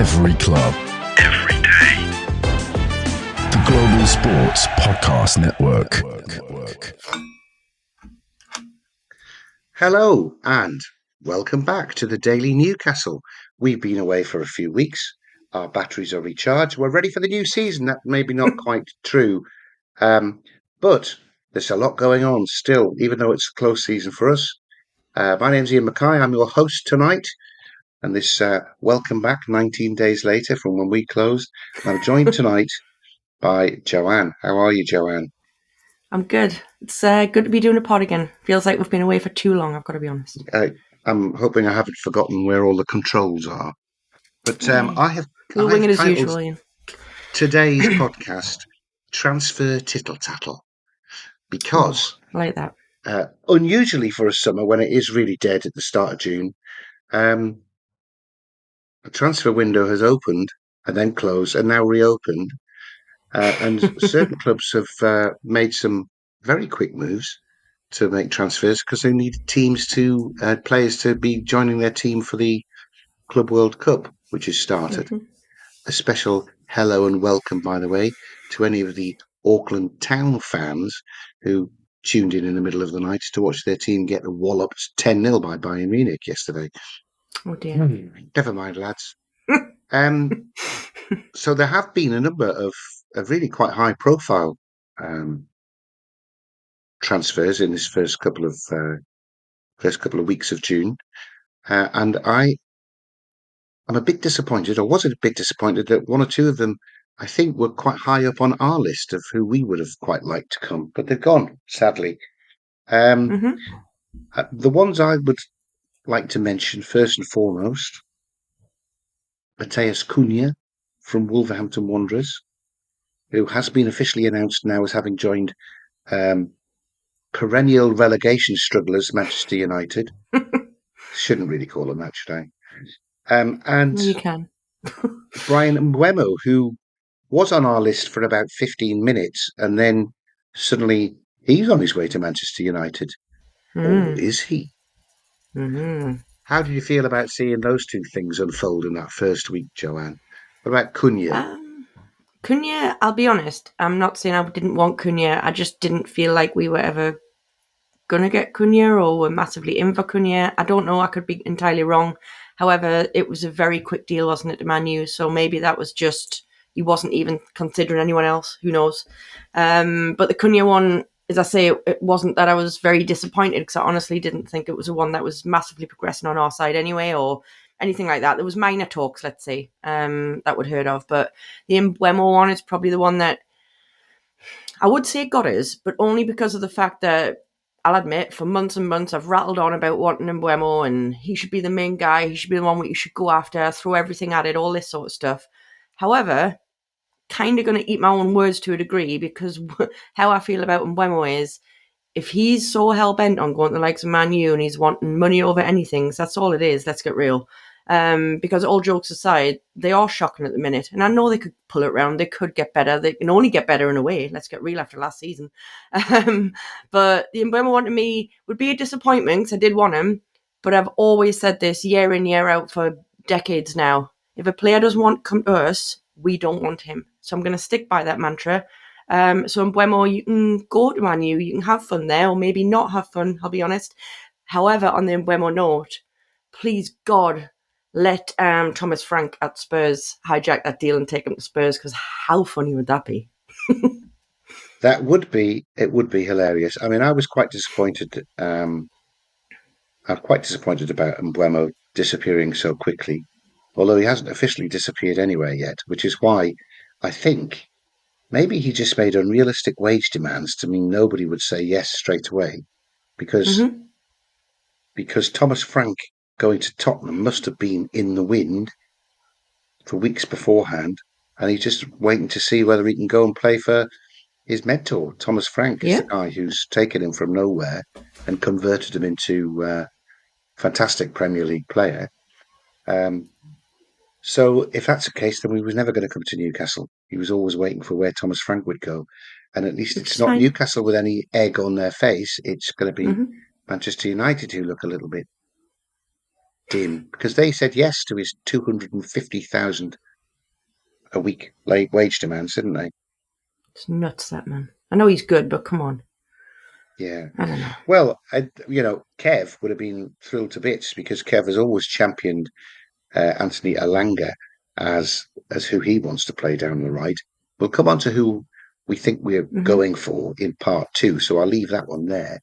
Every club. Every day. The Global Sports Podcast Network. Hello and welcome back to the Daily Newcastle. We've been away for a few weeks. Our batteries are recharged. We're ready for the new season. That may be not quite true. But there's a lot going on still, even though it's a close season for us. My name's Iain Mackay. I'm your host tonight. And this welcome back 19 days later from when we closed. I'm joined tonight by Joanne. How are you, Joanne? I'm good. It's good to be doing a pod again. Feels like we've been away for too long, I've got to be honest. I'm hoping I haven't forgotten where all the controls are. But I have wing it as usual, Iain. Today's podcast, Transfer Tittle Tattle. Because I like that. Unusually for a summer when it is really dead at the start of June, the transfer window has opened and then closed and now reopened. And certain clubs have made some very quick moves to make transfers because they need players to be joining their team for the Club World Cup, which has started. Mm-hmm. A special hello and welcome, by the way, to any of the Auckland Town fans who tuned in the middle of the night to watch their team get walloped 10-0 by Bayern Munich yesterday. Oh dear. Never mind, lads. So there have been a number of really quite high-profile transfers in this first couple of weeks of June, and I'm a bit disappointed, or was a bit disappointed, that one or two of them I think were quite high up on our list of who we would have quite liked to come, but they've gone, sadly. The ones I would like to mention first and foremost, Matheus Cunha from Wolverhampton Wanderers, who has been officially announced now as having joined perennial relegation strugglers Manchester United. Shouldn't really call them that, should I? And you can. Bryan Mbeumo, who was on our list for about 15 minutes, and then suddenly he's on his way to Manchester United. Or is he? Mm-hmm. How did you feel about seeing those two things unfold in that first week, Joanne? What about Cunha? Cunha, I'll be honest, I'm not saying I didn't want Cunha. I just didn't feel like we were ever going to get Cunha or were massively in for Cunha. I don't know. I could be entirely wrong. However, it was a very quick deal, wasn't it, to Man U? So maybe that was just, he wasn't even considering anyone else. Who knows? But the Cunha one, as I say, it wasn't that I was very disappointed, because I honestly didn't think it was the one that was massively progressing on our side anyway, or anything like that. There was minor talks, let's say, that we'd heard of. But the Mbeumo one is probably the one that I would say got us, but only because of the fact that, I'll admit, for months and months, I've rattled on about wanting Mbeumo, and he should be the main guy. He should be the one that you should go after, throw everything at it, all this sort of stuff. However, kind of going to eat my own words to a degree, because how I feel about Mbeumo is, if he's so hell-bent on going to the likes of Man U and he's wanting money over anything, so that's all it is, let's get real. Because all jokes aside, they are shocking at the minute. And I know they could pull it around. They could get better. They can only get better in a way. Let's get real after last season. But the Mbeumo one to me would be a disappointment, because I did want him. But I've always said this year in, year out for decades now. If a player doesn't want to come to us, we don't want him. So I'm going to stick by that mantra. So Mbeumo, you can go to Man U. You can have fun there, or maybe not have fun, I'll be honest. However, on the Mbeumo note, please, God, let Thomas Frank at Spurs hijack that deal and take him to Spurs, because how funny would that be? It would be hilarious. I mean, I was quite disappointed. I'm quite disappointed about Mbeumo disappearing so quickly, although he hasn't officially disappeared anywhere yet, which is why I think maybe he just made unrealistic wage demands to mean nobody would say yes straight away, because Thomas Frank going to Tottenham must have been in the wind for weeks beforehand, and he's just waiting to see whether he can go and play for his mentor. Thomas Frank is the guy who's taken him from nowhere and converted him into a fantastic Premier League player. So if that's the case, then he was never going to come to Newcastle. He was always waiting for where Thomas Frank would go. And at least it's not Newcastle with any egg on their face. It's going to be Manchester United who look a little bit dim because they said yes to his 250,000 a week wage demands, didn't they? It's nuts, that man. I know he's good, but come on. Yeah. I don't know. Well, Kev would have been thrilled to bits because Kev has always championed Anthony Alanga as who he wants to play down the right. We'll come on to who we think we're going for in part two, so I'll leave that one there.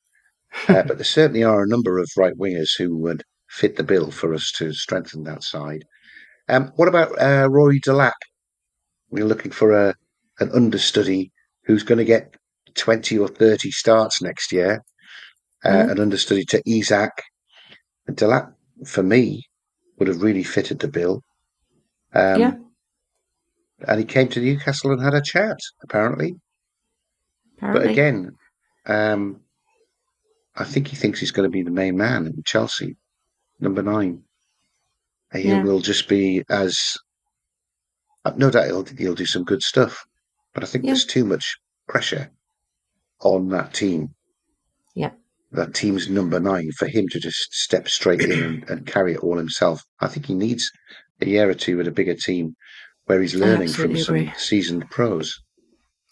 But there certainly are a number of right wingers who would fit the bill for us to strengthen that side. What about Rory Delap? We're looking for an understudy who's going to get 20 or 30 starts next year. An understudy to Isaac. And Delap, for me, would have really fitted the bill. Yeah, And he came to Newcastle and had a chat, apparently. But apparently. again, I think he thinks he's going to be the main man in Chelsea, number 9. He Yeah, will just be as no doubt he'll do some good stuff, but I think yeah, there's too much pressure on that team. yeah. That team's number 9 for him to just step straight in and carry it all himself. I think he needs a year or two with a bigger team where he's I learning from absolutely some agree. seasoned pros.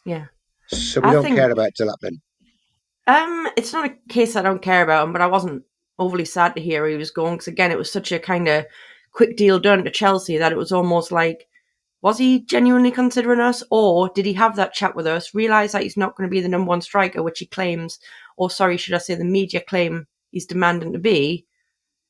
Yeah. So we I don't care think about Delap then. it's not a case I don't care about him, but I wasn't overly sad to hear he was going because again, it was such a kind of quick deal done to Chelsea that it was almost like, was he genuinely considering us, or did he have that chat with us, realise that he's not going to be the number one striker, which he claims, or sorry, should I say, the media claim he's demanding to be?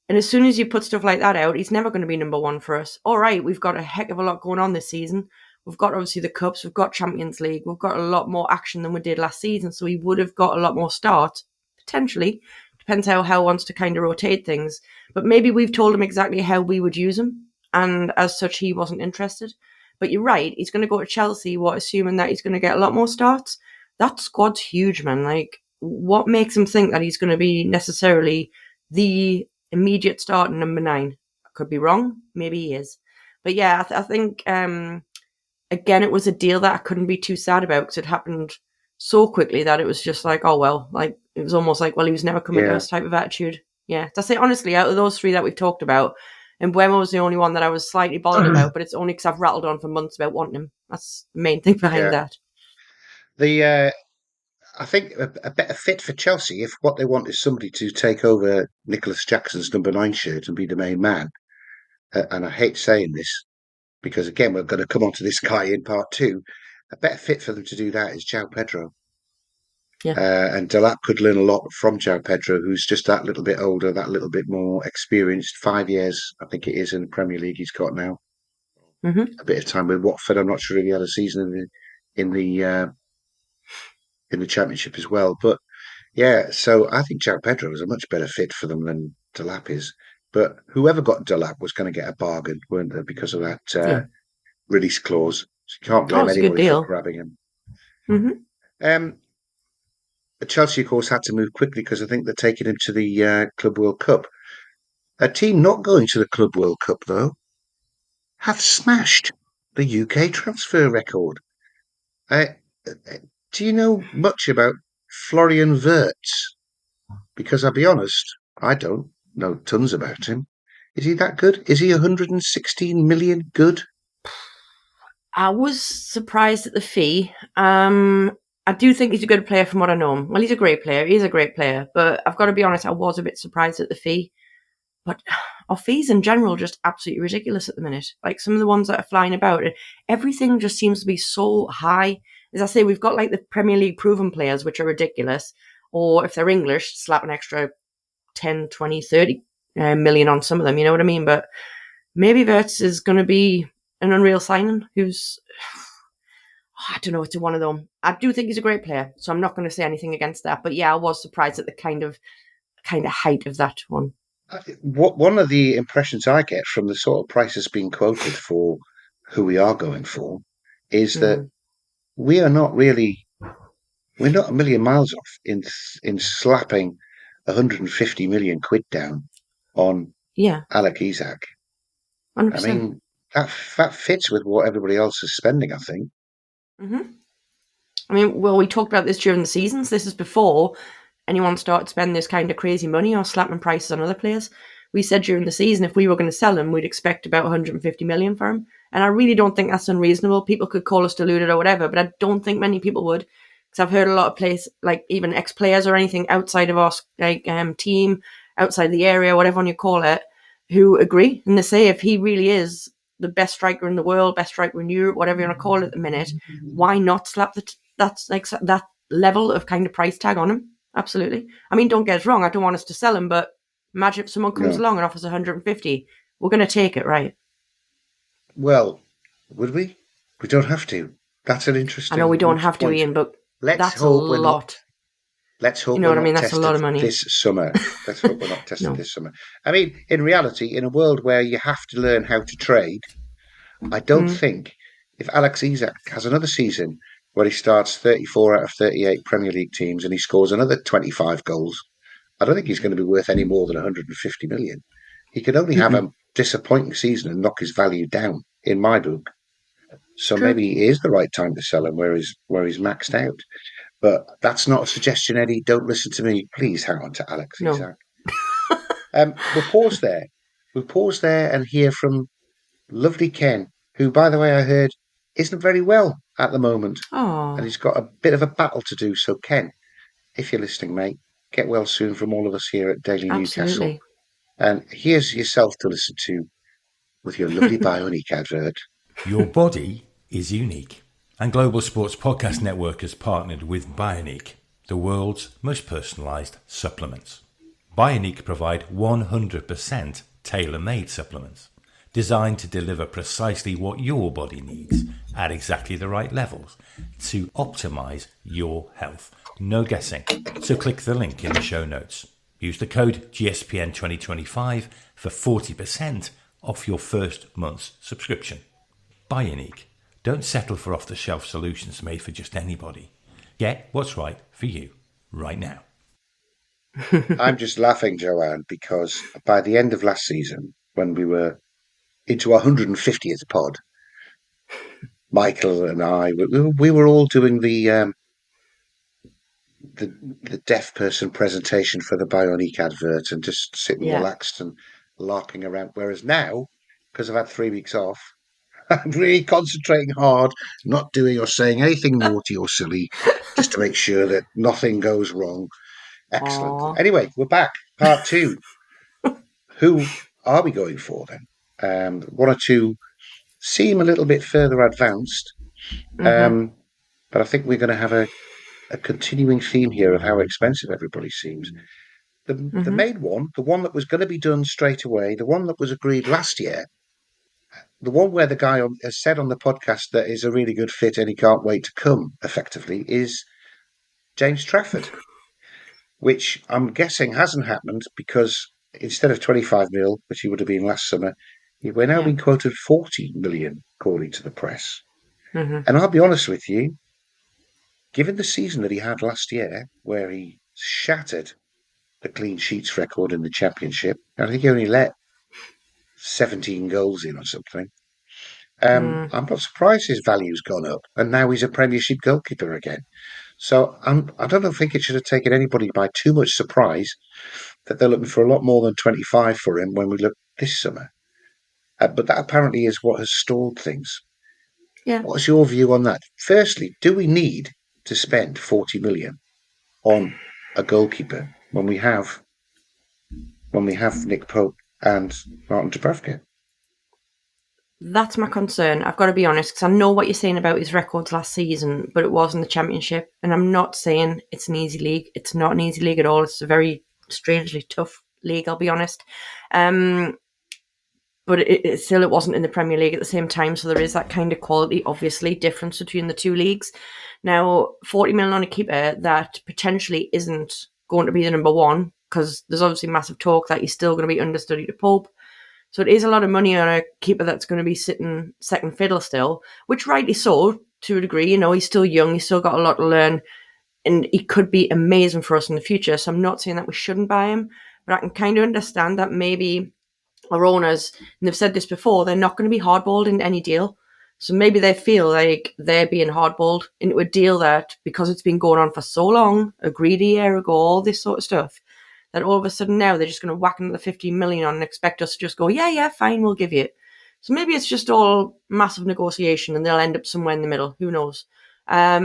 And as soon as you put stuff like that out, he's never going to be number one for us. All right, we've got a heck of a lot going on this season. We've got obviously the Cups, we've got Champions League, we've got a lot more action than we did last season. So he would have got a lot more starts, potentially. Depends how Hell wants to kind of rotate things. But maybe we've told him exactly how we would use him. And as such, he wasn't interested. But you're right, he's going to go to Chelsea, assuming that he's going to get a lot more starts. That squad's huge, man. Like, what makes him think that he's going to be necessarily the immediate start number 9? I could be wrong. Maybe he is. But yeah, I think, again, it was a deal that I couldn't be too sad about because it happened so quickly that it was just like, oh, well, like, it was almost like, well, he was never coming to Yeah, us type of attitude. Yeah, that's it. Honestly, out of those 3 that we've talked about, and Buemo was the only one that I was slightly bothered about, but it's only because I've rattled on for months about wanting him. That's the main thing behind yeah. that. The I think a better fit for Chelsea if what they want is somebody to take over Nicholas Jackson's number 9 shirt and be the main man. And I hate saying this because again we're going to come on to this guy in part 2. A better fit for them to do that is João Pedro. Yeah. And Delap could learn a lot from João Pedro, who's just that little bit older, that little bit more experienced. 5 years, I think it is, in the Premier League he's got now. Mm-hmm. A bit of time with Watford. I'm not sure if he had a season in the in the Championship as well. But yeah, so I think João Pedro is a much better fit for them than Delap is. But whoever got Delap was going to get a bargain, weren't they, because of that Yeah. release clause. So you can't Oh, blame it's a good anybody for deal. grabbing him. Mm-hmm. Um, Chelsea, of course, had to move quickly because I think they're taking him to the Club World Cup. A team not going to the Club World Cup, though, have smashed the UK transfer record. Uh, do you know much about Florian Wirtz? Because I'll be honest, I don't know tons about him. Is he that good? Is he 116 million good? I was surprised at the fee. I do think he's a good player from what I know him. Well, he's a great player. He's a great player. But I've got to be honest, I was a bit surprised at the fee. But our fees in general are just absolutely ridiculous at the minute. Like some of the ones that are flying about, everything just seems to be so high. As I say, we've got like the Premier League proven players, which are ridiculous. Or if they're English, slap an extra 10, 20, 30 million on some of them. You know what I mean? But maybe Verts is going to be an unreal signing who's, I don't know, it's one of them. I do think he's a great player, so I'm not going to say anything against that. But yeah, I was surprised at the kind of height of that one. One of the impressions I get from the sort of prices being quoted for who we are going for is that Mm. we are not really, we're not a million miles off in slapping 150 million quid down on Yeah, Alec Isak. I 100%. mean, that fits with what everybody else is spending, I think. Mm-hmm. I mean, well, we talked about this during the seasons. This is before anyone started spending this kind of crazy money or slapping prices on other players. we said during the season if we were going to sell him, we'd expect about 150 million for him. And I really don't think that's unreasonable. People could call us deluded or whatever, but I don't think many people would. Because I've heard a lot of players, like even ex-players or anything outside of our team, outside the area, whatever you call it, who agree. And they say if he really is the best striker in the world, best striker in Europe, whatever you want to call it at the minute, why not slap that level of kind of price tag on him? Absolutely. I mean, don't get us wrong, I don't want us to sell him, but imagine if someone comes along and offers 150. We're going to take it, right? Well, would we? We don't have to. That's an interesting. I know we don't have point. to, Ian, but Let's that's hope a we're lot. not. Let's hope you know we're what I mean? not That's a tested lot of money this summer. Let's hope we're not tested No. this summer. I mean, in reality, in a world where you have to learn how to trade, I don't think if Alex Isak has another season where he starts 34 out of 38 Premier League teams and he scores another 25 goals, I don't think he's going to be worth any more than 150 million. He could only have a disappointing season and knock his value down, in my book. So True. maybe it is the right time to sell him where he's maxed out. But that's not a suggestion, Eddie. Don't listen to me. Please hang on to Alex Isak. We'll pause there. We'll pause there and hear from lovely Ken, who, by the way, I heard isn't very well at the moment. Oh. And he's got a bit of a battle to do. So, Ken, if you're listening, mate, get well soon from all of us here at Daily Absolutely. Newcastle. And here's yourself to listen to with your lovely Bioniq advert. Your body is unique. And Global Sports Podcast Network has partnered with Bioniq, the world's most personalised supplements. Bioniq provide 100% tailor-made supplements designed to deliver precisely what your body needs at exactly the right levels to optimise your health. No guessing. So click the link in the show notes. Use the code GSPN2025 for 40% off your first month's subscription. Bioniq. Don't settle for off-the-shelf solutions made for just anybody. Get what's right for you right now. I'm just laughing, Joanne, because by the end of last season, when we were into our 150th pod, Michael and I, we were all doing the deaf person presentation for the Bioniq advert and just sitting relaxed and larking around. Whereas now, because I've had 3 weeks off, I'm really concentrating hard, not doing or saying anything naughty or silly, just to make sure that nothing goes wrong. Excellent. Aww. Anyway, we're back. Part 2. Who are we going for then? One or two seem a little bit further advanced, but I think we're going to have a continuing theme here of how expensive everybody seems. The main one, the one that was going to be done straight away, the one that was agreed last year, the one where the guy has said on the podcast that is a really good fit and he can't wait to come, effectively, is James Trafford, which I'm guessing hasn't happened because instead of 25 mil, which he would have been last summer, we're now being quoted 40 million, according to the press. And I'll be honest with you, given the season that he had last year, where he shattered the clean sheets record in the Championship, I think he only let 17 goals in or something. I'm not surprised his value's gone up, and now he's a Premiership goalkeeper again. So I don't think it should have taken anybody by too much surprise that they're looking for a lot more than 25 for him when we look this summer. But that apparently is what has stalled things. Yeah. What's your view on that? Firstly, do we need to spend 40 million on a goalkeeper when we have Nick Pope and Martin Dubravka? That's my concern. I've got to be honest, because I know what you're saying about his records last season, but it was in the Championship. And I'm not saying it's an easy league. It's not an easy league at all. It's a very strangely tough league, I'll be honest. But it wasn't in the Premier League at the same time. So there is that kind of quality, obviously, difference between the two leagues. Now, 40 million on a keeper that potentially isn't going to be the number one, because there's obviously massive talk that he's still going to be understudy to Pope. So it is a lot of money on a keeper that's going to be sitting second fiddle still, which rightly so, to a degree. You know, he's still young. He's still got a lot to learn. And he could be amazing for us in the future. So I'm not saying that we shouldn't buy him. But I can kind of understand that maybe our owners, and they've said this before, they're not going to be hardballed in any deal. So maybe they feel like they're being hardballed into a deal that, because it's been going on for so long, agreed a year ago, all this sort of stuff, that all of a sudden now they're just going to whack another 15 million on and expect us to just go, yeah, fine, we'll give you it. So maybe it's just all massive negotiation and they'll end up somewhere in the middle. Who knows? I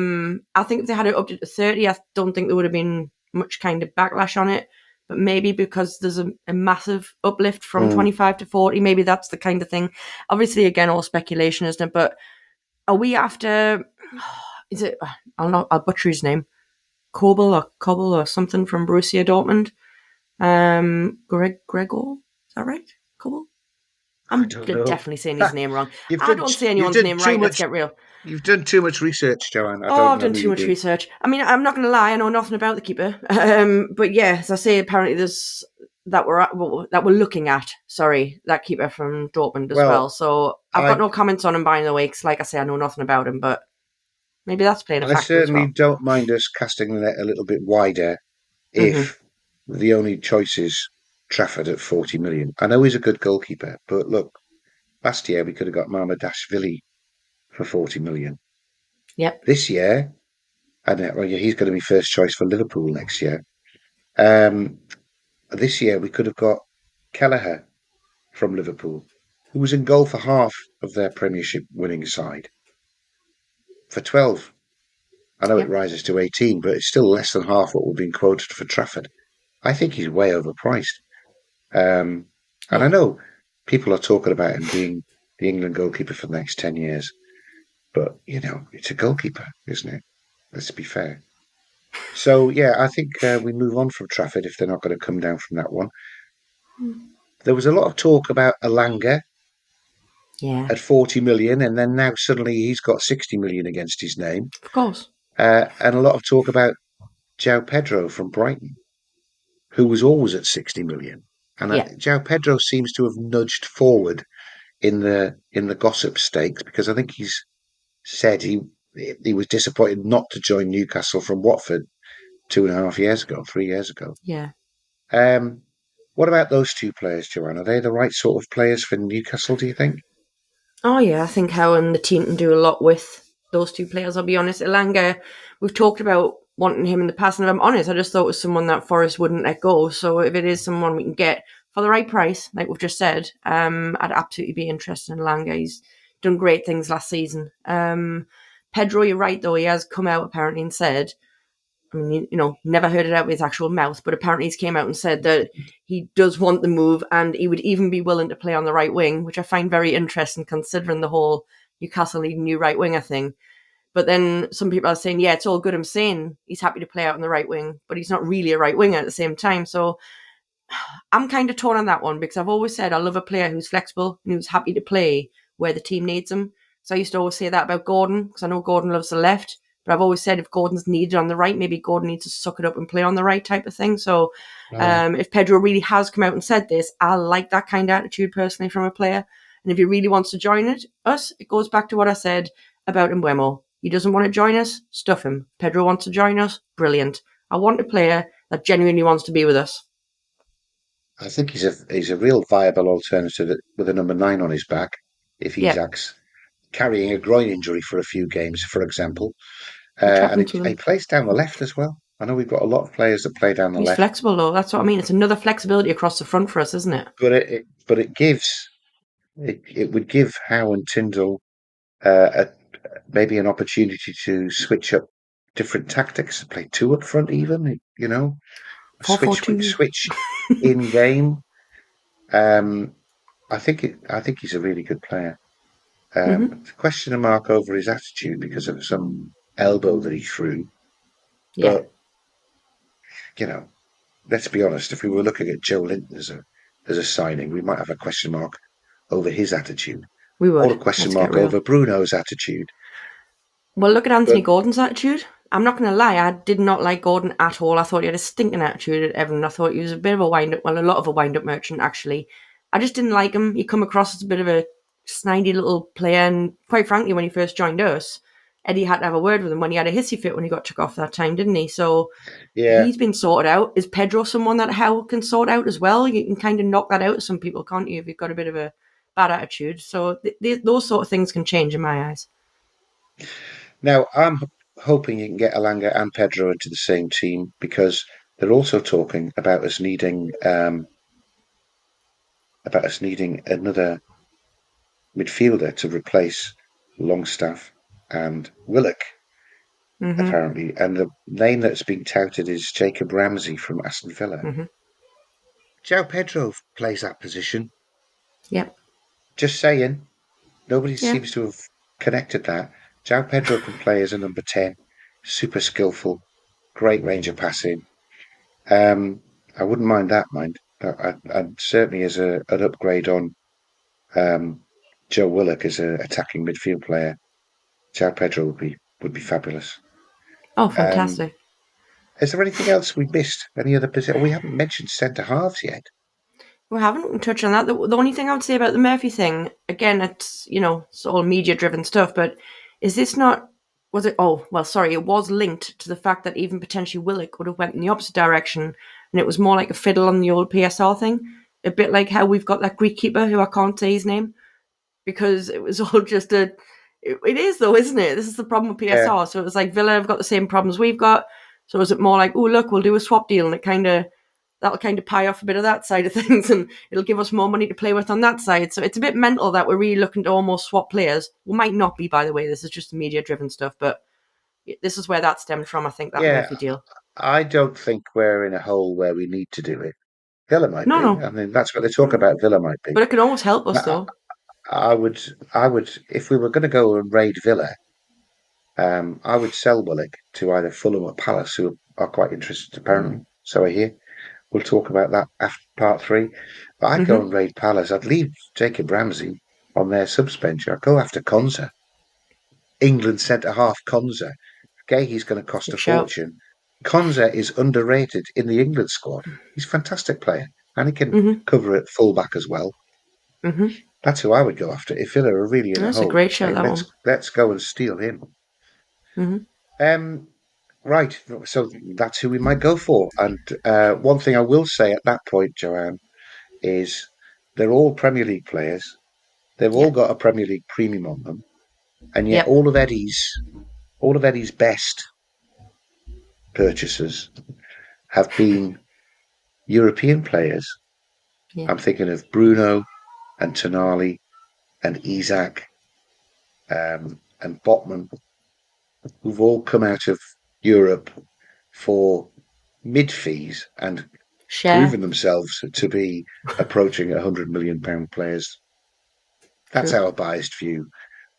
think if they had it up to 30, I don't think there would have been much kind of backlash on it. But maybe because there's a massive uplift from 25 to 40, maybe that's the kind of thing. Obviously, again, all speculation, isn't it? But are we after, is it, I'll butcher his name, Kobel or something from Borussia Dortmund? Gregor, is that right? Kobel? I'm definitely saying his name wrong. I don't say anyone's name right, let's get real. You've done too much research, Joanne. I've done too much research. I mean, I'm not going to lie, I know nothing about the keeper. But yeah, as I say, apparently there's that we're looking at. Sorry, that keeper from Dortmund as well. So I've got no comments on him, by the way, because like I say, I know nothing about him. But maybe that's playing a factor. I certainly don't mind us casting the net a little bit wider if the only choice is Trafford at 40 million. I know he's a good goalkeeper, but look, last year we could have got Mamadashvili for 40 million. Yep. This year, he's going to be first choice for Liverpool next year. This year we could have got Kelleher from Liverpool, who was in goal for half of their Premiership winning side, for 12. I know it rises to 18, but it's still less than half what we're being quoted for Trafford. I think he's way overpriced. And I know people are talking about him being the England goalkeeper for the next 10 years. But, it's a goalkeeper, isn't it? Let's be fair. So, yeah, I think we move on from Trafford if they're not going to come down from that one. There was a lot of talk about Elanga at 40 million, and then now suddenly he's got 60 million against his name. Of course. And a lot of talk about João Pedro from Brighton, who was always at 60 million. And João Pedro seems to have nudged forward in the gossip stakes, because I think he's said he was disappointed not to join Newcastle from Watford 3 years ago. Yeah. What about those two players, Joanne? Are they the right sort of players for Newcastle, do you think? Oh, yeah, I think Howe and the team can do a lot with those two players, I'll be honest. Elanga, we've talked about wanting him in the past, and if I'm honest, I just thought it was someone that Forest wouldn't let go. So if it is someone we can get for the right price, like we've just said, I'd absolutely be interested in Elanga. He's done great things last season. Pedro, you're right, though. He has come out apparently and said, I mean, never heard it out of his actual mouth, but apparently he's came out and said that he does want the move and he would even be willing to play on the right wing, which I find very interesting considering the whole Newcastle needing new right winger thing. But then some people are saying, yeah, it's all good him saying he's happy to play out on the right wing, but he's not really a right winger at the same time. So I'm kind of torn on that one, because I've always said I love a player who's flexible and who's happy to play where the team needs him. So I used to always say that about Gordon, because I know Gordon loves the left. But I've always said if Gordon's needed on the right, maybe Gordon needs to suck it up and play on the right type of thing. So if Pedro really has come out and said this, I like that kind of attitude personally from a player. And if he really wants to join us, it goes back to what I said about Mbeumo. He doesn't want to join us, stuff him. Pedro wants to join us, brilliant. I want a player that genuinely wants to be with us. I think he's a real viable alternative with a number 9 on his back if he's carrying a groin injury for a few games, for example. And he plays down the left as well. I know we've got a lot of players that play down the left. He's flexible, though. That's what I mean. It's another flexibility across the front for us, isn't it? But it would give Howe and Tyndall maybe an opportunity to switch up different tactics, play 2 up front, even. Switch in game. I think he's a really good player. Question mark over his attitude because of some elbow that he threw. Yeah. But let's be honest. If we were looking at Joe Linton as a signing, we might have a question mark over his attitude. We would. Or a question mark over Bruno's attitude. Well, look at Anthony Gordon's attitude. I'm not going to lie, I did not like Gordon at all. I thought he had a stinking attitude at Everton. I thought he was a bit of a wind-up, well, a lot of a wind-up merchant, actually. I just didn't like him. He come across as a bit of a snidey little player, and quite frankly, when he first joined us, Eddie had to have a word with him when he had a hissy fit when he got took off that time, didn't he? So he's been sorted out. Is Pedro someone that Howe can sort out as well? You can kind of knock that out of some people, can't you, if you've got a bit of a bad attitude? So those sort of things can change in my eyes. Now, I'm hoping you can get Elanga and Pedro into the same team, because They're also talking about us needing another midfielder to replace Longstaff and Willock, apparently. And the name that's been touted is Jacob Ramsey from Aston Villa. João Pedro plays that position. Yep. Just saying. Nobody Yeah. seems to have connected that. João Pedro can play as a number 10, super skillful, great range of passing. I wouldn't mind that, I'd certainly as an upgrade on Joe Willock as an attacking midfield player. João Pedro would be fabulous. Oh, Um, fantastic. is there anything else we missed? Any other position? We haven't mentioned centre halves yet. We haven't touched on that. The only thing I would say about the Murphy thing, again, it's all media-driven stuff, but is this not... Was it... Oh, well, sorry, it was linked to the fact that even potentially Willock would have went in the opposite direction, and it was more like a fiddle on the old PSR thing. A bit like how we've got that Greek keeper who I can't say his name, because it was all just a... It is, though, isn't it? This is the problem with PSR. Yeah. So it was like Villa have got the same problems we've got. So is it more like, oh, look, we'll do a swap deal, and that'll kind of pie off a bit of that side of things, and it'll give us more money to play with on that side. So it's a bit mental that we're really looking to almost swap players. We might not be, by the way. This is just media-driven stuff, but this is where that stemmed from, I think, that Yeah, Murphy deal. I don't think we're in a hole where we need to do it. Villa might No, be. no. I mean, that's what they talk about. Villa might be. But it can always help us, I, though. I would, if we were going to go and raid Villa, I would sell Willock to either Fulham or Palace, who are quite interested, apparently. So I hear. We'll talk about that after part 3. But I'd go and raid Palace. I'd leave Jacob Ramsey on their subs bench. I'd go after Konza. England centre half Konza. He's going to cost Good a shout. fortune. Konza is underrated in the England squad. He's a fantastic player, and he can cover at fullback as well. That's who I would go after if Villa are really in a That's a hole. great shout, that one. Let's go and steal him. Right, so that's who we might go for. And one thing I will say at that point, Joanne, is they're all Premier League players. They've all got a Premier League premium on them, and yet Yep. all of Eddie's best purchases have been European players. Yeah. I'm thinking of Bruno and Tonali and Isak and Botman, who've all come out of Europe for mid fees and proven themselves to be approaching £100 million players. That's our biased view.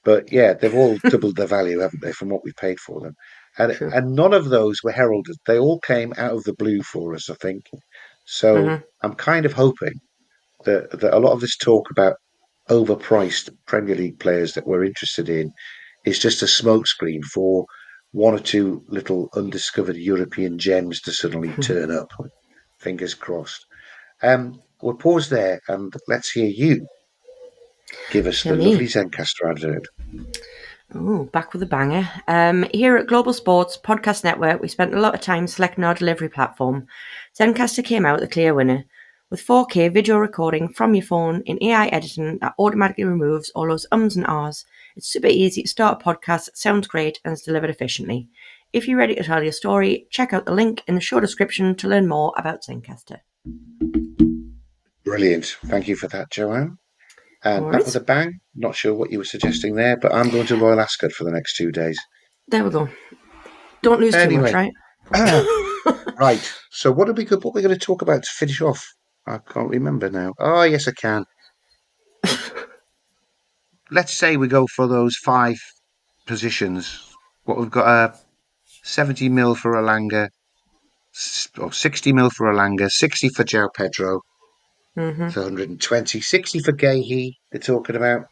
But yeah, they've all doubled their value, haven't they, from what we paid for them? And none of those were heralded. They all came out of the blue for us, I think. So I'm kind of hoping that a lot of this talk about overpriced Premier League players that we're interested in is just a smokescreen for one or two little undiscovered European gems to suddenly turn up. Fingers crossed. We'll pause there and let's hear you give us the lovely Zencastr advert. Oh, back with a banger. Here at Global Sports Podcast Network, we spent a lot of time selecting our delivery platform. Zencastr came out the clear winner, with 4K video recording from your phone in AI editing that automatically removes all those ums and ahs. It's super easy to start a podcast, sounds great, and is delivered efficiently. If you're ready to tell your story, check out the link in the show description to learn more about Zencastr. Brilliant. Thank you for that, Joanne. And that was a bang. Not sure what you were suggesting there, but I'm going to Royal Ascot for the next 2 days. There we go. Don't lose too much, right? Right. So what are we going to talk about to finish off? I can't remember now. Oh, yes, I can. Let's say we go for those 5 positions. What we've got 70 mil for Alanga, or 60 mil for Alanga, 60 for João Pedro, for 120, 60 for Gahey, they're talking about,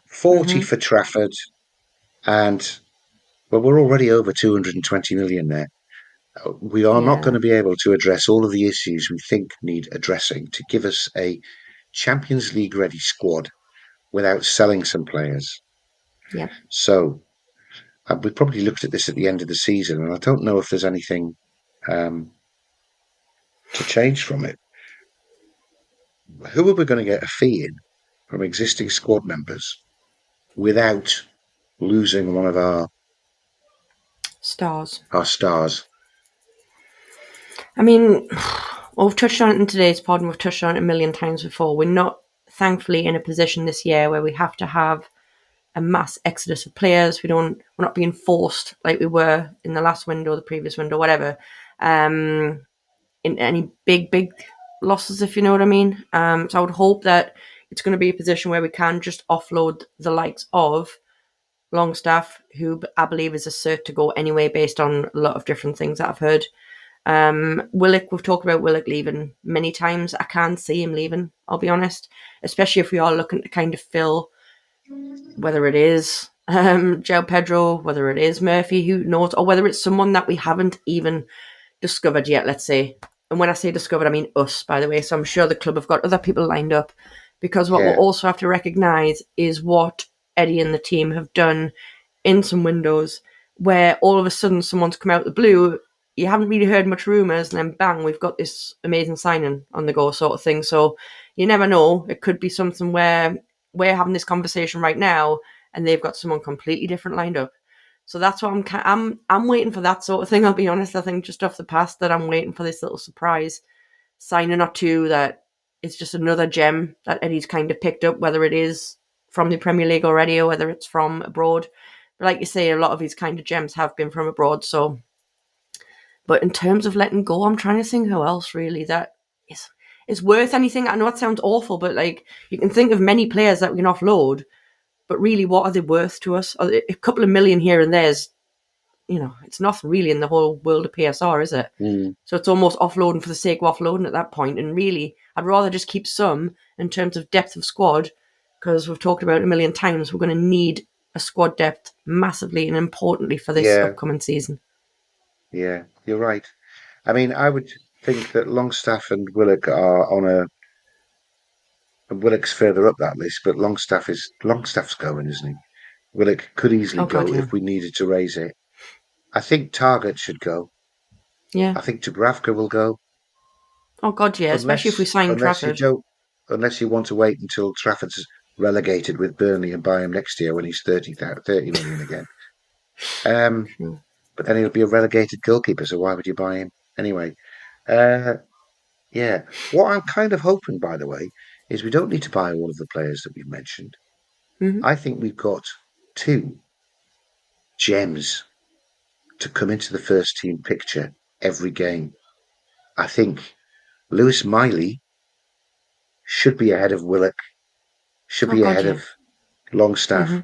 40 for Trafford, and well, we're already over 220 million there. We are not going to be able to address all of the issues we think need addressing to give us a Champions League ready squad without selling some players. Yeah. So we probably looked at this at the end of the season, and I don't know if there's anything to change from it. Who are we going to get a fee in from existing squad members without losing one of our stars? Our stars. I mean, well, we've touched on it in today's pod and we've touched on it a million times before. We're not, thankfully, in a position this year where we have to have a mass exodus of players. We're not being forced like we were in the last window, the previous window, whatever, in any big losses, if you know what I mean. So I would hope that it's going to be a position where we can just offload the likes of Longstaff, who I believe is a cert to go anyway, based on a lot of different things that I've heard. Willock, we've talked about Willock leaving many times. I can't see him leaving, I'll be honest, especially if we are looking to kind of fill, whether it is Joe Pedro, whether it is Murphy, who knows, or whether it's someone that we haven't even discovered yet, let's say. And when I say discovered, I mean us, by the way. So I'm sure the club have got other people lined up, because what we'll also have to recognise is what Eddie and the team have done in some windows where all of a sudden someone's come out the blue. You haven't really heard much rumours, and then bang, we've got this amazing signing on the go, sort of thing. So you never know. It could be something where we're having this conversation right now and they've got someone completely different lined up. So that's what I'm waiting for, that sort of thing. I'll be honest. I think just off the past that I'm waiting for this little surprise signing or two that is just another gem that Eddie's kind of picked up, whether it is from the Premier League already or whether it's from abroad. But like you say, a lot of these kind of gems have been from abroad. So, but in terms of letting go, I'm trying to think who else really that is worth anything. I know it sounds awful, but like you can think of many players that we can offload, but really, what are they worth to us? A couple of million here and there is, it's nothing really in the whole world of PSR, is it? So it's almost offloading for the sake of offloading at that point. And really, I'd rather just keep some in terms of depth of squad, because we've talked about it a million times. We're going to need a squad depth massively and importantly for this upcoming season. Yeah, you're right. I mean, I would think that Longstaff and Willock are on a. Willock's further up that list, but Longstaff's going, isn't he? Willock could easily go if we needed to raise it. I think Target should go. Yeah. I think Dubravka will go. Oh God, yeah. Especially if we sign Trafford. Unless you want to wait until Trafford's relegated with Burnley and buy him next year when he's 30 million again. But then he'll be a relegated goalkeeper, so why would you buy him anyway? Yeah. What I'm kind of hoping, by the way, is we don't need to buy all of the players that we've mentioned. I think we've got 2 gems to come into the first team picture every game. I think Lewis Miley should be ahead of Willock, should be ahead of Longstaff,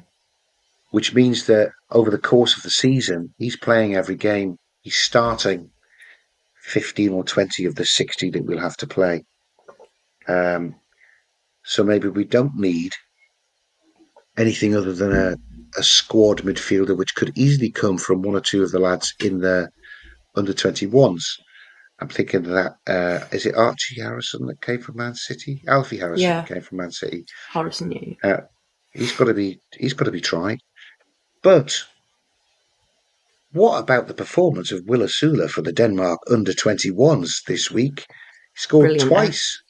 which means that over the course of the season, he's playing every game. He's starting 15 or 20 of the 60 that we'll have to play. So maybe we don't need anything other than a squad midfielder, which could easily come from 1 or 2 of the lads in the under-21s. I'm thinking that, is it Archie Harrison that came from Man City? Alfie Harrison came from Man City. Harrison, yeah. He's got to be tried. But what about the performance of Willa Sula for the Denmark under-21s this week? He scored twice.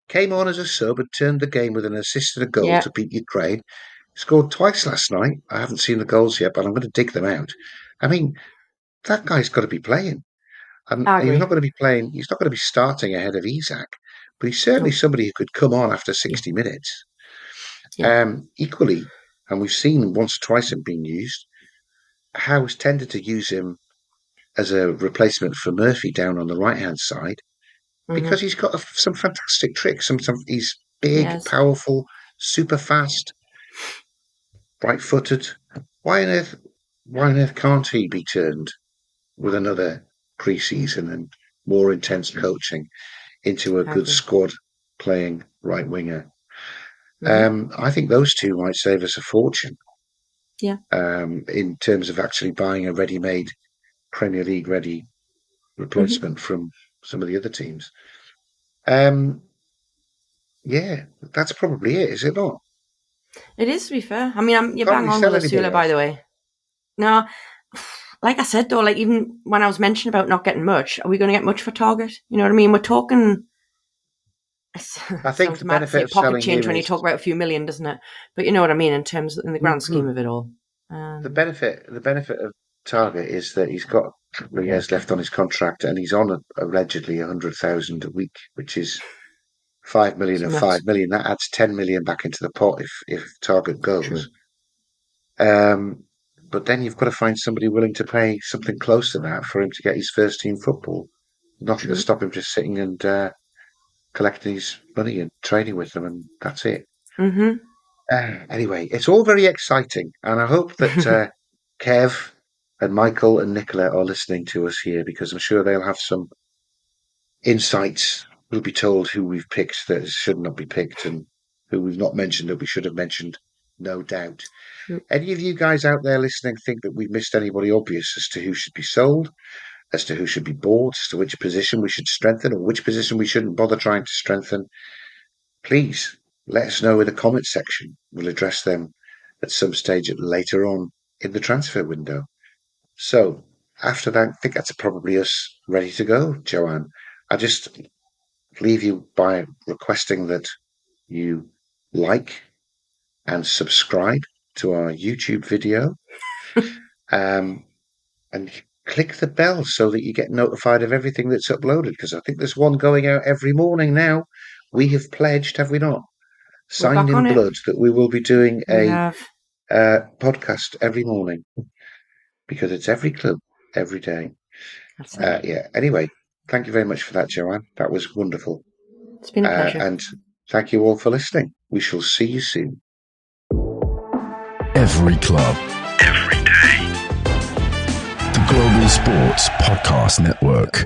Came on as a sub and turned the game with an assist and a goal to beat Ukraine. Scored twice last night. I haven't seen the goals yet, but I'm going to dig them out. I mean, that guy's got to be playing. And he's not going to be playing. He's not going to be starting ahead of Isak, but he's certainly somebody who could come on after 60 minutes. Equally, and we've seen once or twice him being used, Howe's tended to use him as a replacement for Murphy down on the right-hand side because he's got some fantastic tricks. He's big, powerful, super fast, right-footed. Why on earth can't he be turned with another pre-season and more intense coaching into a good squad playing right winger? I think those 2 might save us a fortune. Yeah. In terms of actually buying a ready-made Premier League ready replacement from some of the other teams. Yeah, that's probably it, is it not? It is, to be fair. I mean, you're bang on with Asula, by the way. No, like I said, though, like even when I was mentioning about not getting much, are we going to get much for Target? You know what I mean? We're talking... I think the benefit of pocket change when you talk about a few million, doesn't it? But you know what I mean in the grand scheme of it all. The benefit of Target is that he's got couple of years left on his contract, and he's on allegedly 100,000 a week, which is 5 million and 5 million. That adds 10 million back into the pot if Target goes. True. But then you've got to find somebody willing to pay something close to that for him to get his first team football. Nothing to stop him just sitting and collecting his money and training with them, and that's it. Mm-hmm. Anyway, it's all very exciting, and I hope that Kev and Michael and Nicola are listening to us here, because I'm sure they'll have some insights. We'll be told who we've picked that should not be picked, and who we've not mentioned that we should have mentioned, no doubt. Any of you guys out there listening think that we've missed anybody obvious as to who should be sold, as to who should be bought, as to which position we should strengthen, or which position we shouldn't bother trying to strengthen? Please let us know in the comments section. We'll address them at some stage later on in the transfer window. So after that, I think that's probably us ready to go, Joanne. I just leave you by requesting that you like and subscribe to our YouTube video, and click the bell so that you get notified of everything that's uploaded, because I think there's one going out every morning now. We have pledged, have we not? Signed in blood that we will be doing a podcast every morning, because it's every club, every day. Yeah. Anyway, thank you very much for that, Joanne. That was wonderful. It's been a pleasure. And thank you all for listening. We shall see you soon. Every club, every day. The Global Sports Podcast Network.